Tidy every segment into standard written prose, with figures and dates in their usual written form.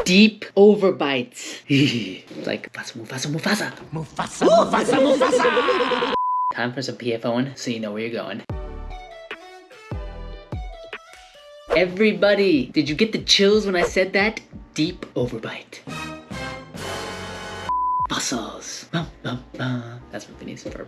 Deep overbites. It's like Mufasa, Mufasa, Mufasa. Mufasa, Mufasa, Mufasa. Time for some PFOing so you know where you're going. Everybody, did you get the chills when I said that? Deep overbite. Muscles. That's what Vinny's for.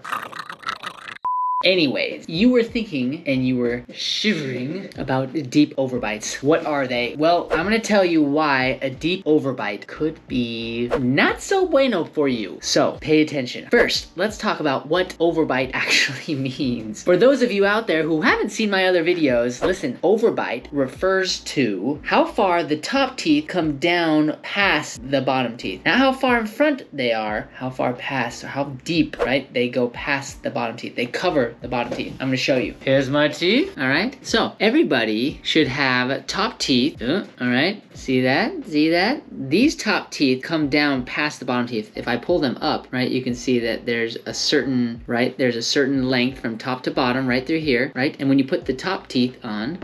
Anyways, you were thinking and you were shivering about deep overbites. What are they? Well, I'm gonna tell you why a deep overbite could be not so bueno for you. So, pay attention. First, let's talk about what overbite actually means. For those of you out there who haven't seen my other videos, listen, overbite refers to how far the top teeth come down past the bottom teeth. Not how far in front they are, how far past, or how deep, right? They go past the bottom teeth. They cover the bottom teeth. I'm gonna show you. Here's my teeth, all right? So, everybody should have top teeth, all right? See that? See that? These top teeth come down past the bottom teeth. If I pull them up, right, you can see that there's a certain, right? There's a certain length from top to bottom right through here, right? And when you put the top teeth on,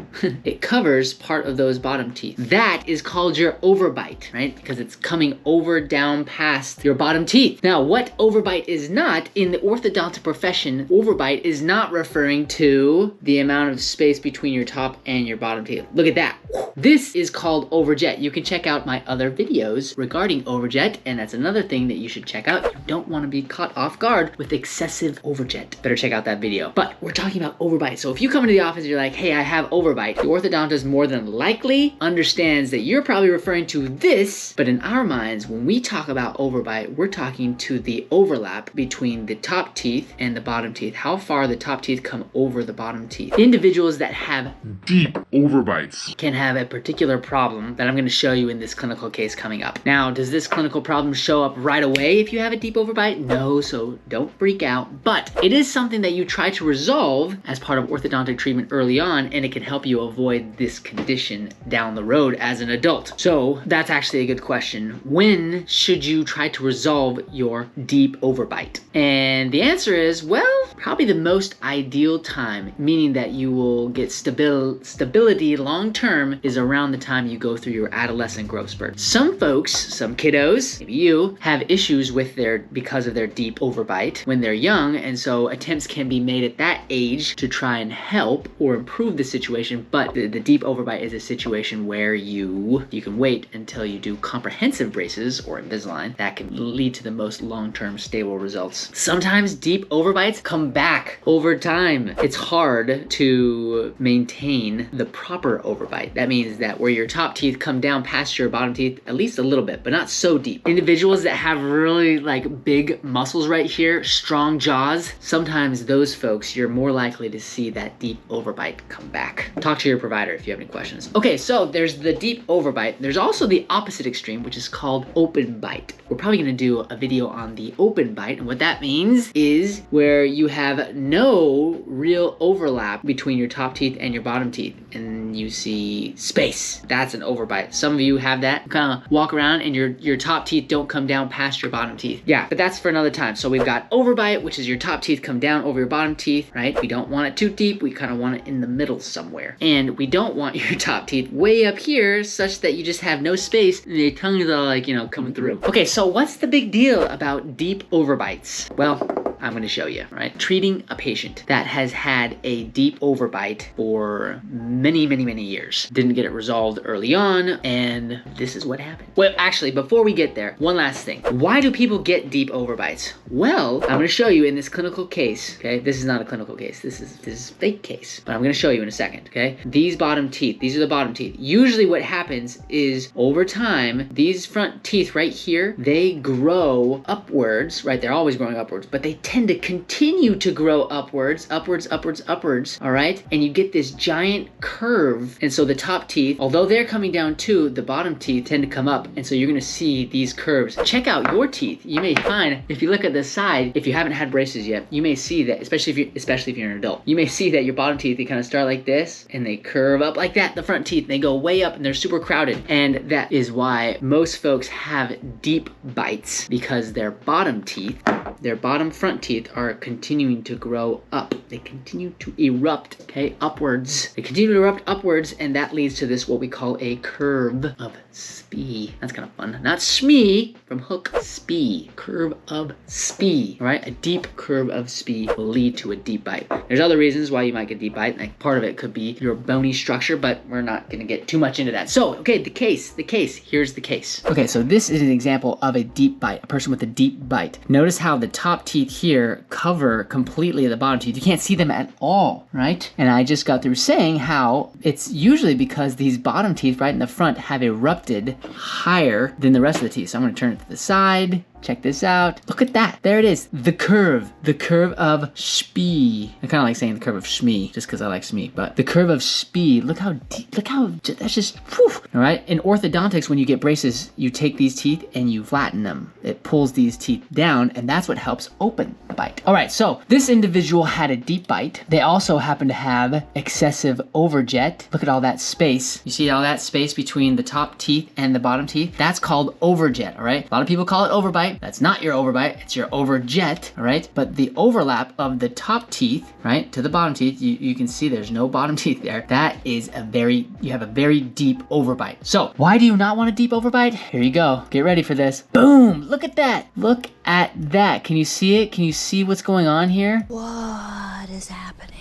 it covers part of those bottom teeth. That is called your overbite, right? Because it's coming over down past your bottom teeth. Now, what overbite is not, in the orthodontic profession, overbite is not referring to the amount of space between your top and your bottom teeth. Look at that. This is called overjet. You can check out my other videos regarding overjet, and that's another thing that you should check out. You don't want to be caught off guard with excessive overjet. Better check out that video. But we're talking about overbite. So if you come into the office and you're like, hey, I have overbite, the orthodontist more than likely understands that you're probably referring to this, but in our minds, when we talk about overbite, we're talking to the overlap between the top teeth and the bottom teeth. How far the top teeth come over the bottom teeth. Individuals that have deep overbites can have a particular problem that I'm going to show you in this clinical case coming up. Now, does this clinical problem show up right away if you have a deep overbite? No, so don't freak out. But it is something that you try to resolve as part of orthodontic treatment early on, and it can help you avoid this condition down the road as an adult. So that's actually a good question. When should you try to resolve your deep overbite? And the answer is, well, probably the most ideal time, meaning that you will get stability long-term, is around the time you go through your adolescent growth spurt. Some folks, some kiddos, maybe you, have issues with because of their deep overbite when they're young, and so attempts can be made at that age to try and help or improve the situation, but the deep overbite is a situation where you can wait until you do comprehensive braces or Invisalign. That can lead to the most long-term stable results. Sometimes deep overbites come back over time. It's hard to maintain the proper overbite. That means that where your top teeth come down past your bottom teeth at least a little bit, but not so deep. Individuals that have really like big muscles right here, strong jaws, sometimes those folks, you're more likely to see that deep overbite come back. Talk to your provider if you have any questions. Okay, so there's the deep overbite. There's also the opposite extreme, which is called open bite. We're probably gonna do a video on the open bite, and what that means is where you have no real overlap between your top teeth and your bottom teeth, and you see space. That's an overbite. Some of you have that. Kind of walk around and your top teeth don't come down past your bottom teeth. Yeah, but that's for another time. So we've got overbite, which is your top teeth come down over your bottom teeth, right? We don't want it too deep. We kind of want it in the middle somewhere. And we don't want your top teeth way up here such that you just have no space and your tongues are like, you know, coming through. Okay, so what's the big deal about deep overbites? Well, I'm gonna show you, right? Treating a patient that has had a deep overbite for many, many, many years. Didn't get it resolved early on, and this is what happened. Well, actually, before we get there, one last thing. Why do people get deep overbites? Well, I'm gonna show you in this clinical case, okay? This is not a clinical case, this is a fake case, but I'm gonna show you in a second, okay? These bottom teeth, these are the bottom teeth. Usually what happens is over time, these front teeth right here, they grow upwards, right? They're always growing upwards, but they tend to continue to grow upwards, all right? And you get this giant curve. And so the top teeth, although they're coming down too, the bottom teeth tend to come up. And so you're gonna see these curves. Check out your teeth. You may find, if you look at the side, if you haven't had braces yet, you may see that, especially if you're an adult, you may see that your bottom teeth, they kind of start like this and they curve up like that. The front teeth, they go way up and they're super crowded. And that is why most folks have deep bites, because their bottom teeth, their bottom front teeth are continuing to grow up. They continue to erupt, okay, upwards. They continue to erupt upwards, and that leads to this, what we call a curve of Spee. That's kind of fun. Not Smee from Hook, Spee. Curve of Spee, all right? A deep curve of Spee will lead to a deep bite. There's other reasons why you might get deep bite. Like part of it could be your bony structure, but we're not gonna get too much into that. So, okay, the case, here's the case. Okay, so this is an example of a deep bite, a person with a deep bite. Notice how the top teeth here cover completely the bottom teeth. You can't see them at all, right? And I just got through saying how it's usually because these bottom teeth right in the front have erupted higher than the rest of the teeth. So I'm gonna turn it to the side. Check this out. Look at that. There it is. The curve of Spee. I kind of like saying the curve of Shmee just because I like Shmee, but the curve of Spee. Look how deep, that's just, whew. All right. In orthodontics, when you get braces, you take these teeth and you flatten them. It pulls these teeth down, and that's what helps open the bite. All right. So this individual had a deep bite. They also happen to have excessive overjet. Look at all that space. You see all that space between the top teeth and the bottom teeth? That's called overjet. All right. A lot of people call it overbite. That's not your overbite, it's your overjet, all right? But the overlap of the top teeth, right, to the bottom teeth, you can see there's no bottom teeth there. That is you have a very deep overbite. So why do you not want a deep overbite? Here you go, get ready for this. Boom, look at that. Look at that. Can you see it? Can you see what's going on here? What is happening?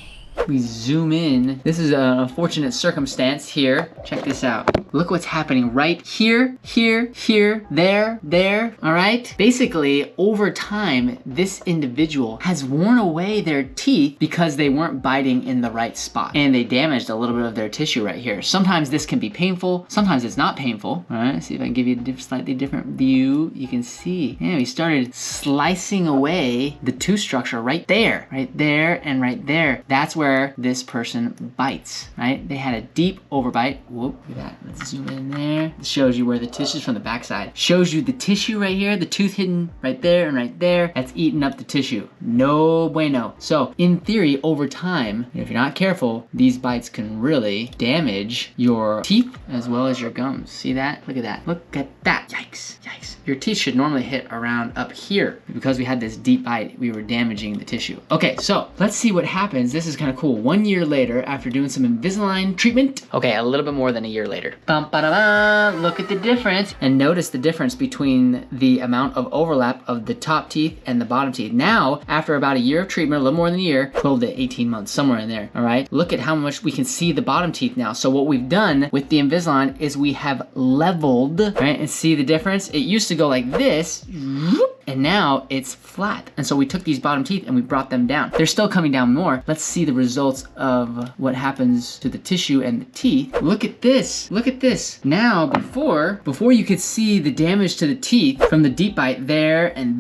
We zoom in. This is an unfortunate circumstance here. Check this out. Look what's happening right here, there, all right? Basically, over time, this individual has worn away their teeth because they weren't biting in the right spot. And they damaged a little bit of their tissue right here. Sometimes this can be painful, sometimes it's not painful. All right, see if I can give you a slightly different view. You can see, yeah, we started slicing away the tooth structure right there, and right there. That's where this person bites, right? They had a deep overbite. Whoop, look at that. Let's zoom in there. This shows you where the tissue is from the backside. Shows you the tissue right here, the tooth hidden right there and right there. That's eating up the tissue. No bueno. So in theory, over time, if you're not careful, these bites can really damage your teeth as well as your gums. See that? Look at that. Look at that. Yikes. Yikes. Your teeth should normally hit around up here. Because we had this deep bite, we were damaging the tissue. Okay, so let's see what happens. This is kind of cool. 1 year later, after doing some Invisalign treatment. Okay, a little bit more than a year later. Look at the difference. And notice the difference between the amount of overlap of the top teeth and the bottom teeth. Now, after about a year of treatment, a little more than a year, 12 to 18 months, somewhere in there, all right? Look at how much we can see the bottom teeth now. So what we've done with the Invisalign is we have leveled, right? And see the difference? It used to go like this, and now it's flat. And so we took these bottom teeth and we brought them down. They're still coming down more. Let's see the results of what happens to the tissue and the teeth. Look at this. Look at this. Now, before you could see the damage to the teeth from the deep bite there, and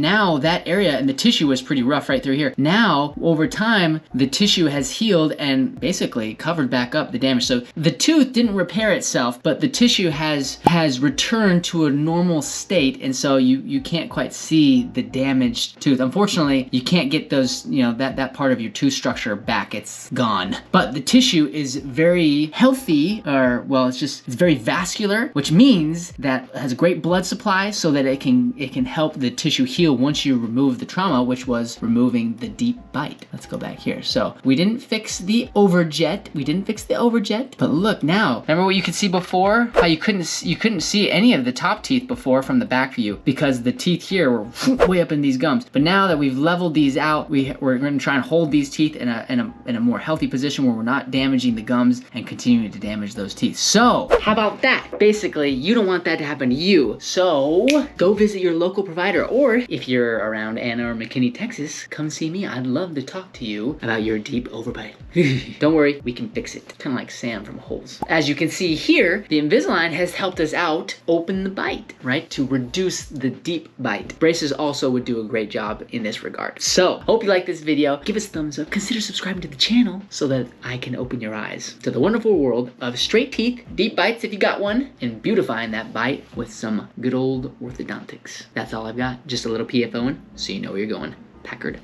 now that area and the tissue was pretty rough right through here. Now, over time, the tissue has healed and basically covered back up the damage. So the tooth didn't repair itself, but the tissue has returned to a normal state, and so you can't quite see the damaged tooth. Unfortunately, you can't get those, you know, that part of your tooth structure back. It's gone. But the tissue is very healthy, or well, it's very vascular, which means that it has a great blood supply so that it can help the tissue heal once you remove the trauma, which was removing the deep bite. Let's go back here. So we didn't fix the overjet. But look now. Remember what you could see before? How you couldn't see any of the top teeth before from the back view because the teeth here were way up in these gums. But now that we've leveled these out, we're going to try and hold these teeth in a more healthy position where we're not damaging the gums and continuing to damage those teeth. So how about that? Basically, you don't want that to happen to you. So go visit your local provider, or if you're around Anna or McKinney, Texas, come see me. I'd love to talk to you about your deep overbite. Don't worry, we can fix it. Kind of like Sam from Holes. As you can see here, the Invisalign has helped us out open the bite, right? To reduce the deep bite. Braces also would do a great job in this regard. So, hope you like this video. Give us a thumbs up. Consider subscribing to the channel so that I can open your eyes to the wonderful world of straight teeth, deep bites if you got one, and beautifying that bite with some good old orthodontics. That's all I've got. Just a little PFOing so you know where you're going. Packard.